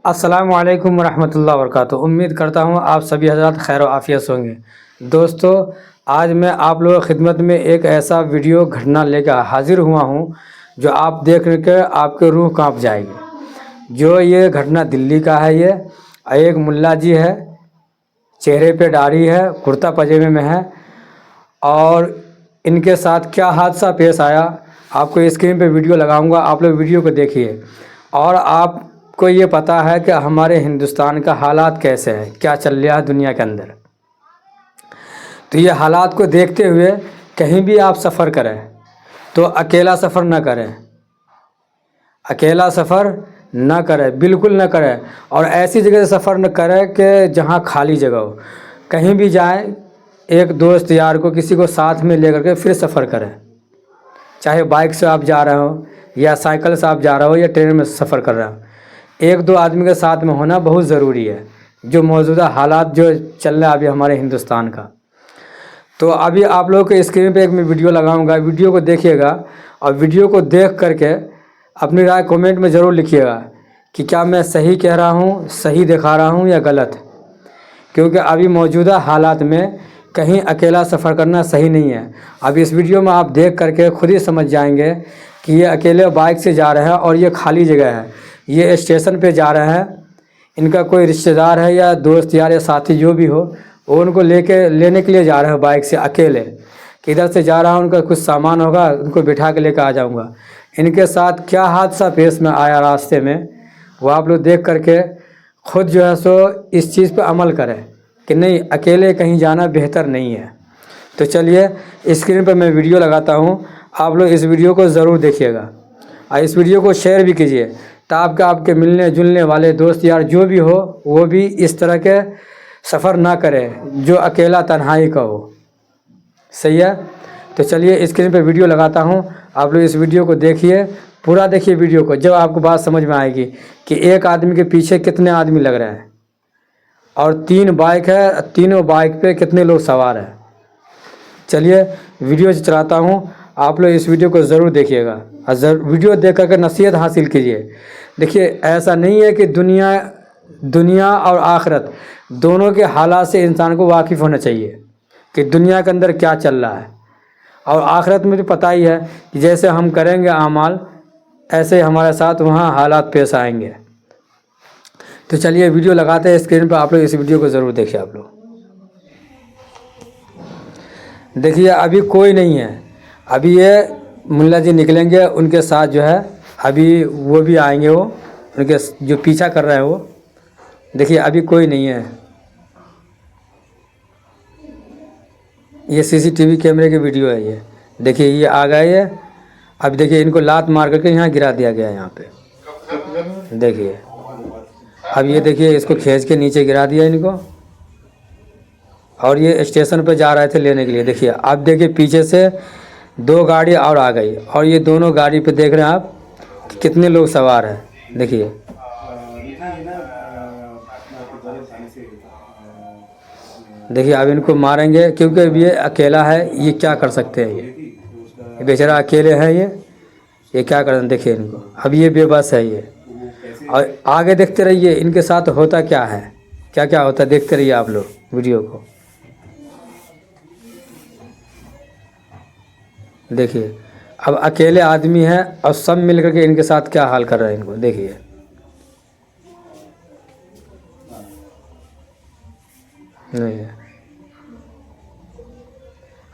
अस्सलामु अलैकुम वरहमतुल्लाहि वबरकातुहू। उम्मीद करता हूँ आप सभी हज़रात खैर व आफियत से होंगे। दोस्तों, आज मैं आप लोगों की खिदमत में एक ऐसा वीडियो घटना लेकर हाजिर हुआ हूँ जो आप देख कर आपके रूह कांप जाएगी। जो ये घटना दिल्ली का है। ये एक मुल्ला जी है, चेहरे पे दाढ़ी है, कुर्ता पजामे में है और इनके साथ क्या हादसा पेश आया आपको स्क्रीन पे वीडियो लगाऊंगा, आप लोग वीडियो को देखिए। और आपको ये पता है कि हमारे हिंदुस्तान का हालात कैसे हैं, क्या चल रहा है दुनिया के अंदर। तो ये हालात को देखते हुए कहीं भी आप सफ़र करें तो अकेला सफ़र ना करें, अकेला सफ़र ना करें, बिल्कुल ना करें। और ऐसी जगह से सफ़र न करें कि जहाँ खाली जगह हो। कहीं भी जाएं, एक दोस्त यार को किसी को साथ में लेकर के फिर सफ़र करें। चाहे बाइक से आप जा रहे हो या साइकिल से आप जा रहे हो या ट्रेन में सफ़र कर रहे हो, एक दो आदमी के साथ में होना बहुत ज़रूरी है। जो मौजूदा हालात जो चल रहा है अभी हमारे हिंदुस्तान का। तो अभी आप लोगों के स्क्रीन पे एक मैं वीडियो लगाऊंगा, वीडियो को देखिएगा और वीडियो को देख करके अपनी राय कमेंट में ज़रूर लिखिएगा कि क्या मैं सही कह रहा हूँ, सही दिखा रहा हूँ या गलत। क्योंकि अभी मौजूदा हालात में कहीं अकेला सफ़र करना सही नहीं है। अब इस वीडियो में आप देख करके खुद ही समझ जाएंगे कि ये अकेले बाइक से जा रहे हैं और ये खाली जगह है, ये स्टेशन पे जा रहे हैं। इनका कोई रिश्तेदार है या दोस्त यार या साथी जो भी हो, वो उनको लेने के लिए जा रहे हैं बाइक से अकेले। कि इधर से जा रहा हूँ, उनका कुछ सामान होगा, उनको बिठा के लेकर आ जाऊँगा। इनके साथ क्या हादसा पेश में आया रास्ते में, वो आप लोग देख करके खुद जो है सो इस चीज़ पे अमल करें कि नहीं, अकेले कहीं जाना बेहतर नहीं है। तो चलिए स्क्रीन पर मैं वीडियो लगाता हूँ, आप लोग इस वीडियो को ज़रूर देखिएगा और इस वीडियो को शेयर भी कीजिए ताकि आपके मिलने जुलने वाले दोस्त यार जो भी हो वो भी इस तरह के सफ़र ना करें जो अकेला तन्हाई का हो। सही है। तो चलिए स्क्रीन पर वीडियो लगाता हूँ, आप लोग इस वीडियो को देखिए, पूरा देखिए वीडियो को। जब आपको बात समझ में आएगी कि एक आदमी के पीछे कितने आदमी लग रहे हैं और 3 बाइक है, तीनों बाइक पे कितने लोग सवार हैं। चलिए वीडियो चलाता हूँ, आप लोग इस वीडियो को ज़रूर देखिएगा और वीडियो देख करके नसीहत हासिल कीजिए। देखिए ऐसा नहीं है कि दुनिया और आखिरत दोनों के हालात से इंसान को वाकिफ़ होना चाहिए कि दुनिया के अंदर क्या चल रहा है। और आखिरत में तो पता ही है कि जैसे हम करेंगे आमाल ऐसे हमारे साथ वहाँ हालात पेश आएंगे। तो चलिए वीडियो लगाते हैं स्क्रीन पर, आप लोग इस वीडियो को ज़रूर देखिए। आप लोग देखिए अभी कोई नहीं है, अभी ये मुल्ला जी निकलेंगे, उनके साथ जो है अभी वो भी आएंगे, वो उनके जो पीछा कर रहे हैं वो। देखिए अभी कोई नहीं है, ये सीसीटीवी कैमरे की वीडियो है। ये देखिए ये आ गए ये। अब देखिए इनको लात मार करके यहाँ गिरा दिया गया है यहाँ पे। देखिए अब ये देखिए इसको खींच के नीचे गिरा दिया इनको और ये स्टेशन पे जा रहे थे लेने के लिए। देखिए अब देखिए पीछे से 2 गाड़ी और आ गई और ये दोनों गाड़ी पे देख रहे हैं आप कि कितने लोग सवार हैं। देखिए देखिए अब इनको मारेंगे क्योंकि अब ये अकेला है, ये क्या कर सकते हैं। ये बेचारा अकेले हैं, ये क्या कर। देखिए इनको, अब ये बेबस है ये। और आगे देखते रहिए इनके साथ होता क्या है, क्या क्या होता है, देखते रहिए आप लोग वीडियो को। देखिए अब अकेले आदमी हैं और सब मिल करके इनके साथ क्या हाल कर रहे हैं इनको। देखिए नहीं है,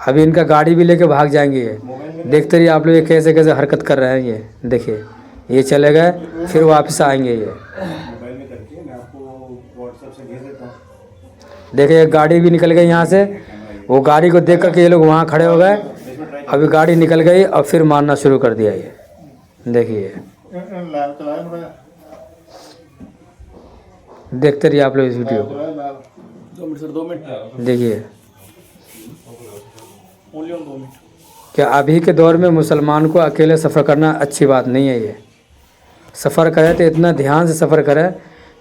अभी इनका गाड़ी भी लेके भाग जाएंगे ये। देखते रहिए आप लोग ये कैसे कैसे हरकत कर रहे हैं। ये देखिए ये चले गए फिर वापस आएंगे ये। देखिए गाड़ी भी निकल गई यहाँ से, वो गाड़ी को देख करके ये लोग वहाँ खड़े हो गए। अभी गाड़ी निकल गई और फिर मारना शुरू कर दिया ये। देखिए देखते रहिए आप लोग इस वीडियो को। देखिए क्या अभी के दौर में मुसलमान को अकेले सफ़र करना अच्छी बात नहीं है। ये सफ़र करे तो इतना ध्यान से सफ़र करे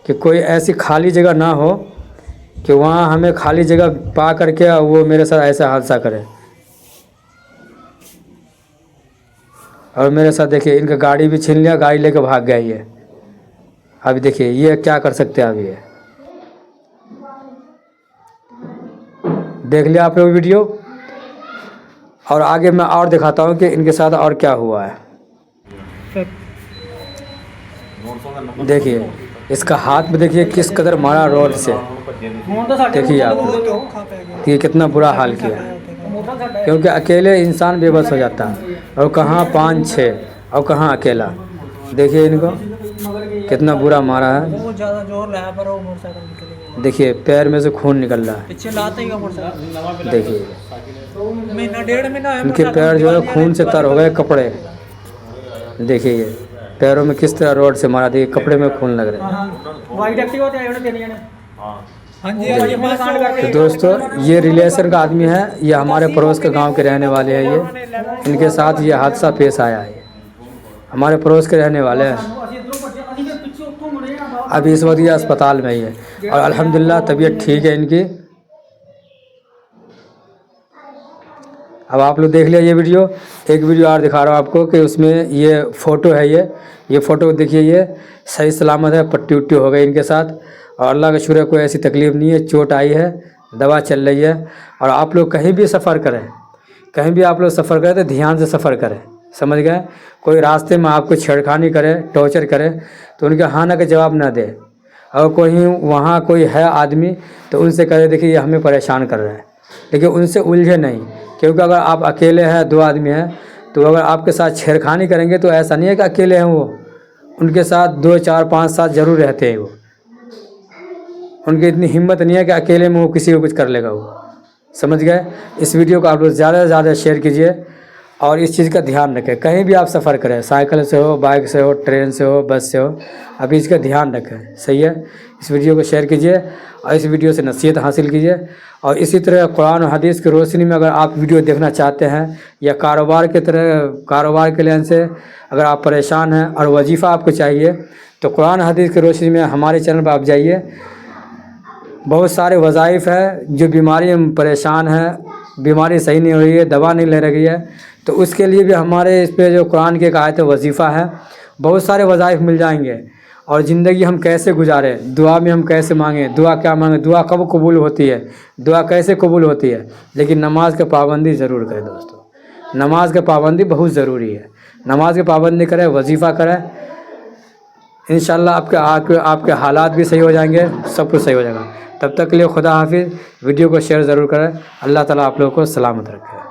कि कोई ऐसी खाली जगह ना हो कि वहाँ हमें खाली जगह पा करके वो मेरे साथ ऐसा हादसा करे। और मेरे साथ देखिए इनका गाड़ी भी छीन लिया, गाड़ी लेकर भाग गया ये। अभी देखिए ये क्या कर सकते हैं। अभी ये देख लिया आप लोग वीडियो, और आगे मैं और दिखाता हूँ कि इनके साथ और क्या हुआ है। देखिए इसका हाथ में देखिए किस कदर मारा रॉड से। देखिए आप ये कितना बुरा हाल किया, क्योंकि अकेले इंसान बेबस हो जाता है, और कहाँ 5-6 और कहाँ अकेला। देखिए इनको कितना बुरा मारा है। बहुत ज़्यादा जोर लगा पर वो मोटरसाइकिल निकल गई। देखिए पैर में से खून निकल रहा है। पीछे लाते ही का मोटरसाइकिल। देखिए महीना 1.5 महीना है इनके पैर जो है खून से तर हो गए कपड़े। देखिए ये पैरों में किस तरह रॉड से मारा। देखिए कपड़े में खून लग रहा है। वाइट एक्टिव होते हैं। हाँ जी। तो दोस्तों ये रिलेशन का आदमी है, ये हमारे पड़ोस के गांव के रहने वाले हैं। ये इनके साथ ये हादसा पेश आया है। हमारे पड़ोस के रहने वाले हैं। अभी इस वक्त ये अस्पताल में ही है, और अल्हम्दुलिल्लाह तबीयत ठीक है इनकी। अब आप लोग देख लिया ये वीडियो। एक वीडियो और दिखा रहा हूँ आपको कि उसमें ये फ़ोटो है। ये फ़ोटो देखिए, ये सही सलामत है। पट्टी उट्टी हो गई इनके साथ, और अल्लाह का शुक्र है कोई ऐसी तकलीफ़ नहीं है। चोट आई है, दवा चल रही है। और आप लोग कहीं भी सफ़र करें, कहीं भी आप लोग सफ़र करें तो ध्यान से सफ़र करें, समझ गए। कोई रास्ते में आपको छेड़खानी करे, टॉर्चर करे, तो उनके हाँ ना का जवाब ना दे। और कोई वहाँ कोई है आदमी तो उनसे कहे देखिए ये हमें परेशान कर रहा है, लेकिन उनसे उलझे नहीं। क्योंकि अगर आप अकेले हैं, 2 आदमी हैं, तो अगर आपके साथ छेड़खानी करेंगे तो ऐसा नहीं है कि अकेले हैं वो, उनके साथ 2, 4, 5, 7 जरूर रहते हैं वो। उनकी इतनी हिम्मत नहीं है कि अकेले में वो किसी को कुछ कर लेगा वो, समझ गए। इस वीडियो को आप लोग ज़्यादा से ज़्यादा शेयर कीजिए, और इस चीज़ का ध्यान रखें। कहीं भी आप सफ़र करें, साइकिल से हो, बाइक से हो, ट्रेन से हो, बस से हो, अभी इसका ध्यान रखें, सही है। इस वीडियो को शेयर कीजिए और इस वीडियो से नसीहत हासिल कीजिए। और इसी तरह कुरान और हदीस की रोशनी में अगर आप वीडियो देखना चाहते हैं, या कारोबार के लेन से अगर आप परेशान हैं और वजीफ़ा आपको चाहिए, तो कुरान हदीस की रोशनी में हमारे चैनल पर आप जाइए। बहुत सारे वज़ाइफ है। जो बीमारी में परेशान है, बीमारी सही नहीं हो रही है, दवा नहीं ले रही है, तो उसके लिए भी हमारे इस पे जो कुरान के एक आयत वजीफ़ा है, बहुत सारे वज़ाइफ मिल जाएंगे। और ज़िंदगी हम कैसे गुजारें, दुआ में हम कैसे मांगें, दुआ क्या मांगें, दुआ कब कबूल होती है, दुआ कैसे कबूल होती है। लेकिन नमाज की पाबंदी ज़रूर करें दोस्तों, नमाज की पाबंदी बहुत ज़रूरी है। नमाज की पाबंदी करें, वजीफ़ा करें, इंशाअल्लाह आपके हालात भी सही हो जाएंगे, सब कुछ सही हो जाएगा। तब तक के लिए खुदा हाफिज़। वीडियो को शेयर ज़रूर करें। अल्लाह ताला आप लोगों को सलामत रखे।